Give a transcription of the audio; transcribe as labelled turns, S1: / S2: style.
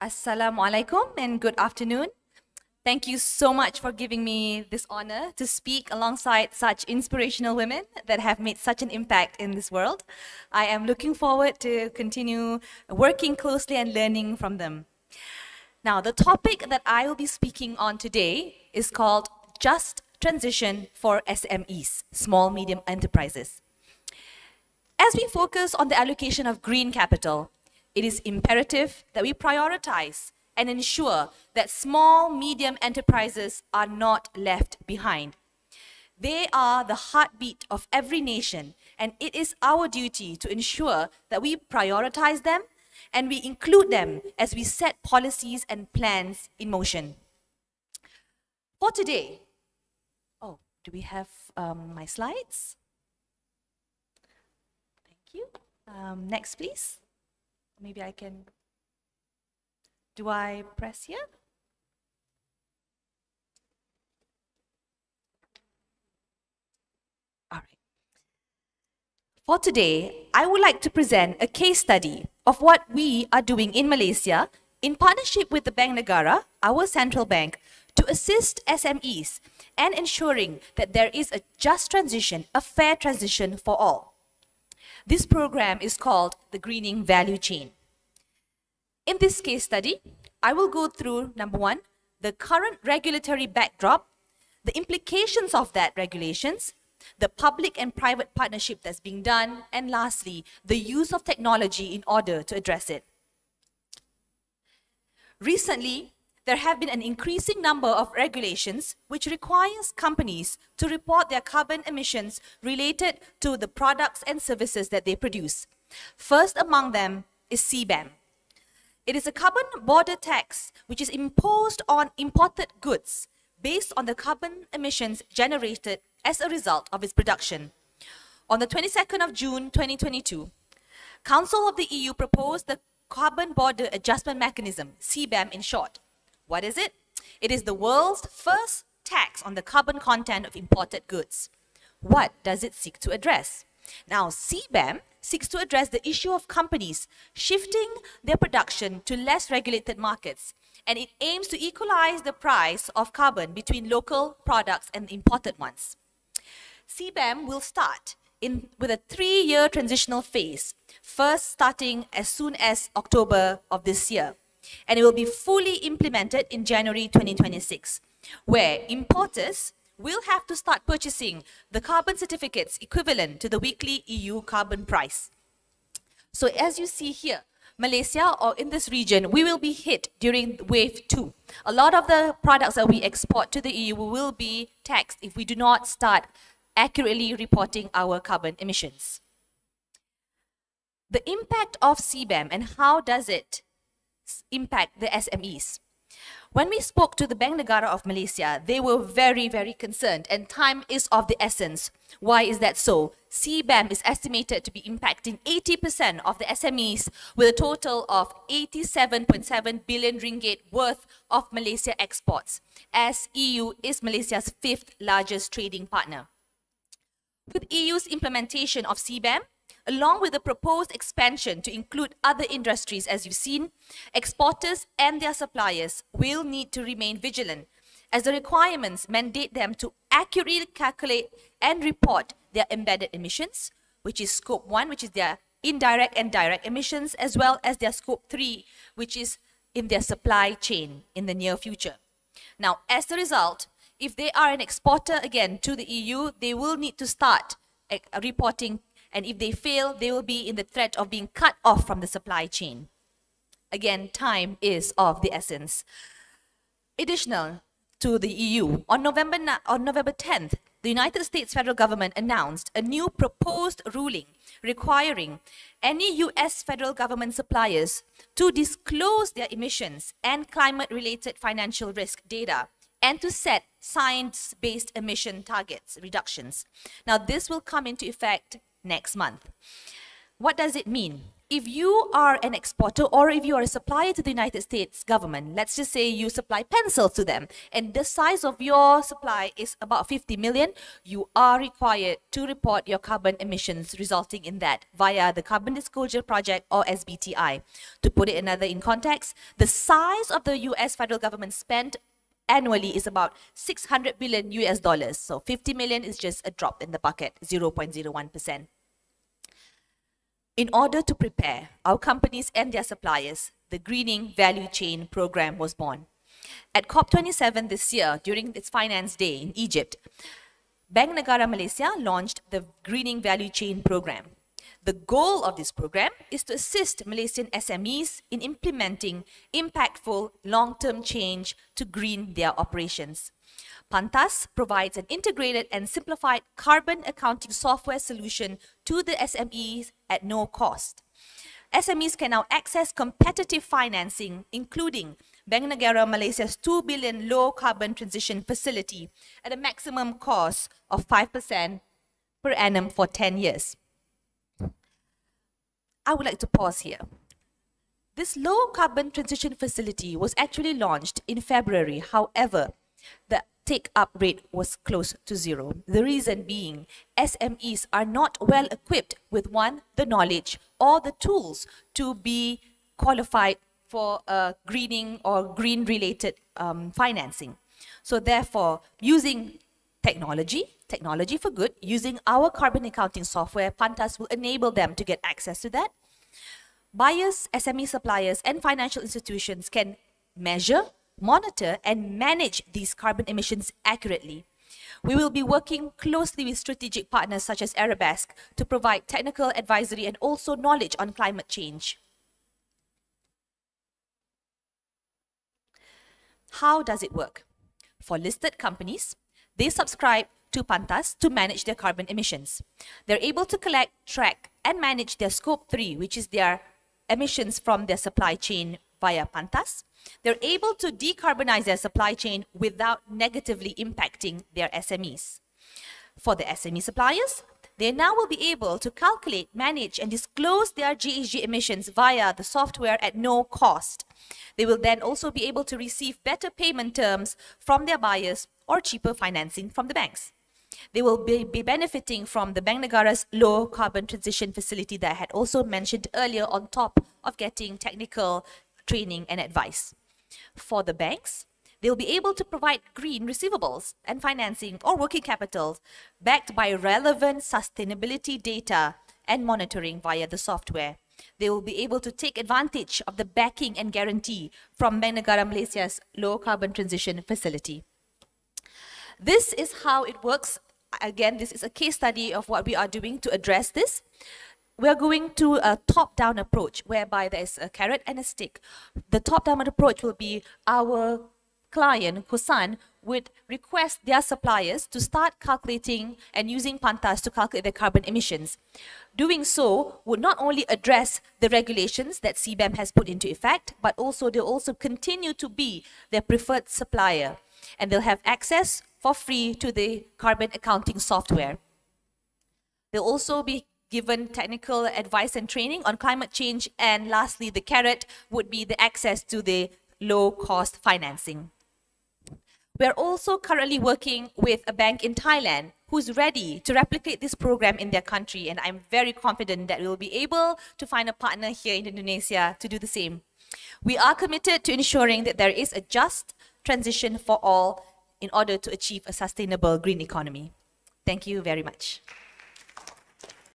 S1: Assalamu alaikum and good afternoon. Thank you so much for giving me this honor to speak alongside such inspirational women that have made such an impact in this world. I am looking forward to continue working closely and learning from them. Now, the topic that I will be speaking on today is called Just Transition for SMEs, Small Medium Enterprises. As we focus on the allocation of green capital, it is imperative that we prioritize and ensure that small, medium enterprises are not left behind. They are the heartbeat of every nation, and it is our duty to ensure that we prioritize them and we include them as we set policies and plans in motion. For today, do we have my slides? Thank you. Next, please. Maybe I can. Do I press here? All right. For today, I would like to present a case study of what we are doing in Malaysia in partnership with the Bank Negara, our central bank, to assist SMEs and ensuring that there is a just transition, a fair transition for all. This program is called the Greening Value Chain. In this case study, I will go through, number one, the current regulatory backdrop, the implications of that regulations, the public and private partnership that's being done, and lastly, the use of technology in order to address it. Recently, there have been an increasing number of regulations which requires companies to report their carbon emissions related to the products and services that they produce. First among them is CBAM. It is a carbon border tax which is imposed on imported goods based on the carbon emissions generated as a result of its production. On the 22nd of June 2022, Council of the EU proposed the Carbon Border Adjustment Mechanism, CBAM in short. What is it? It is the world's first tax on the carbon content of imported goods. What does it seek to address? Now, CBAM seeks to address the issue of companies shifting their production to less regulated markets, and it aims to equalize the price of carbon between local products and imported ones. CBAM will start with a 3-year transitional phase, first starting as soon as October of this year. And it will be fully implemented in January 2026, where importers will have to start purchasing the carbon certificates equivalent to the weekly EU carbon price. So as you see here, Malaysia or in this region, we will be hit during wave 2. A lot of the products that we export to the EU will be taxed if we do not start accurately reporting our carbon emissions. The impact of CBAM and how does it impact the SMEs? When we spoke to the Bank Negara of Malaysia, they were very, very concerned, and time is of the essence. Why is that so? CBAM is estimated to be impacting 80% of the SMEs with a total of 87.7 billion ringgit worth of Malaysia exports, as EU is Malaysia's 5th largest trading partner. With EU's implementation of CBAM, along with the proposed expansion to include other industries, as you've seen, exporters and their suppliers will need to remain vigilant, as the requirements mandate them to accurately calculate and report their embedded emissions, which is Scope 1, which is their indirect and direct emissions, as well as their Scope 3, which is in their supply chain in the near future. Now, as a result, if they are an exporter again to the EU, they will need to start reporting, and if they fail, they will be in the threat of being cut off from the supply chain. Again, time is of the essence. Additional to the EU, on November 10th, the United States federal government announced a new proposed ruling requiring any US federal government suppliers to disclose their emissions and climate-related financial risk data and to set science-based emission targets reductions. Now, this will come into effect next month. What does it mean? If you are an exporter or if you are a supplier to the United States government, let's just say you supply pencils to them and the size of your supply is about 50 million, you are required to report your carbon emissions resulting in that via the Carbon Disclosure Project or SBTI. To put it another in context, the size of the US federal government spend annually is about 600 billion US dollars. So 50 million is just a drop in the bucket, 0.01%. In order to prepare our companies and their suppliers, the Greening Value Chain program was born. At COP27 this year, during its Finance Day in Egypt, Bank Negara Malaysia launched the Greening Value Chain program. The goal of this program is to assist Malaysian SMEs in implementing impactful long-term change to green their operations. PANTAS provides an integrated and simplified carbon accounting software solution to the SMEs at no cost. SMEs can now access competitive financing, including Bank Negara Malaysia's 2 billion low carbon transition facility at a maximum cost of 5% per annum for 10 years. I would like to pause here. This low carbon transition facility was actually launched in February. However, the take-up rate was close to zero. The reason being, SMEs are not well equipped with the knowledge or the tools to be qualified for greening or green-related financing. So therefore, using technology for good, using our carbon accounting software, PANTAS will enable them to get access to that. Buyers, SME suppliers, and financial institutions can measure, monitor, and manage these carbon emissions accurately. We will be working closely with strategic partners such as Arabesque to provide technical advisory and also knowledge on climate change. How does it work? For listed companies, they subscribe to PANTAS to manage their carbon emissions. They're able to collect, track, and manage their Scope 3, which is their emissions from their supply chain via PANTAS. They're able to decarbonize their supply chain without negatively impacting their SMEs. For the SME suppliers, they now will be able to calculate, manage, and disclose their GHG emissions via the software at no cost. They will then also be able to receive better payment terms from their buyers or cheaper financing from the banks. They will be benefiting from the Bank Negara's low carbon transition facility that I had also mentioned earlier, on top of getting technical training and advice. For the banks, they'll be able to provide green receivables and financing or working capital backed by relevant sustainability data and monitoring via the software. They will be able to take advantage of the backing and guarantee from Bank Negara Malaysia's low carbon transition facility. This is how it works. Again, this is a case study of what we are doing to address this. We're going to a top-down approach whereby there is a carrot and a stick. The top-down approach will be our client, Husan, would request their suppliers to start calculating and using PANTAS to calculate their carbon emissions. Doing so would not only address the regulations that CBAM has put into effect, but also they'll also continue to be their preferred supplier, and they'll have access for free to the carbon accounting software. They'll also be given technical advice and training on climate change, and lastly, the carrot would be the access to the low-cost financing. We're also currently working with a bank in Thailand who's ready to replicate this program in their country, and I'm very confident that we'll be able to find a partner here in Indonesia to do the same. We are committed to ensuring that there is a just transition for all in order to achieve a sustainable green economy. Thank you very much.